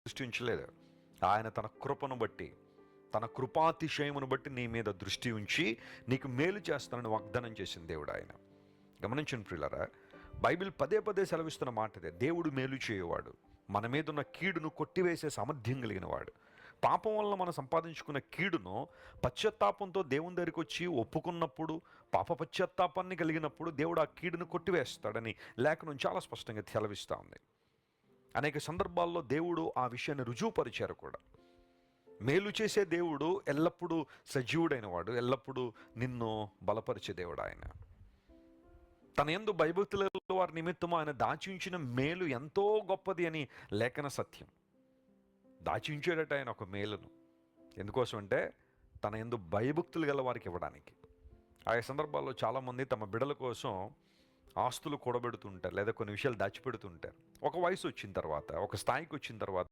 దృష్టి ఉంచలేదు. ఆయన తన కృపను బట్టి, తన కృపాతిశయమును బట్టి నీ మీద దృష్టి ఉంచి నీకు మేలు చేస్తానని వాగ్దానం చేసిన దేవుడు ఆయన. గమనించండి ప్రియులారా, బైబిల్ పదే పదే సెలవిస్తున్న మాట ఇదే. దేవుడు మేలు చేయవాడు, మన మీద ఉన్న కీడును కొట్టివేసే సామర్థ్యం కలిగిన వాడు. పాపం వల్ల మనం సంపాదించుకున్న కీడును పశ్చాత్తాపంతో దేవుని దగ్గరికి వచ్చి ఒప్పుకున్నప్పుడు, పాప పశ్చాత్తాపాన్ని కలిగినప్పుడు దేవుడు ఆ కీడును కొట్టివేస్తాడని లేఖనం చాలా స్పష్టంగా సెలవిస్తూ ఉంది. అనేక సందర్భాల్లో దేవుడు ఆ విషయాన్ని రుజువుపరిచారు కూడా. మేలు చేసే దేవుడు ఎల్లప్పుడూ సజీవుడైన వాడు, ఎల్లప్పుడూ నిన్ను బలపరిచే దేవుడు ఆయన. తన యందు భయభక్తుల వారి నిమిత్తము ఆయన దాచి ఉంచిన మేలు ఎంతో గొప్పది అని లేఖన సత్యం. దాచి ఉంచాడట ఆయన ఒక మేలును. ఎందుకోసం అంటే తన యందు భయభక్తులు గల వారికి ఇవ్వడానికి. ఆయా సందర్భాల్లో చాలామంది తమ బిడ్డల కోసం ఆస్తులు కూడబెడుతుంటారు, లేదా కొన్ని విషయాలు దాచిపెడుతుంటారు. ఒక వయసు వచ్చిన తర్వాత, ఒక స్థాయికి వచ్చిన తర్వాత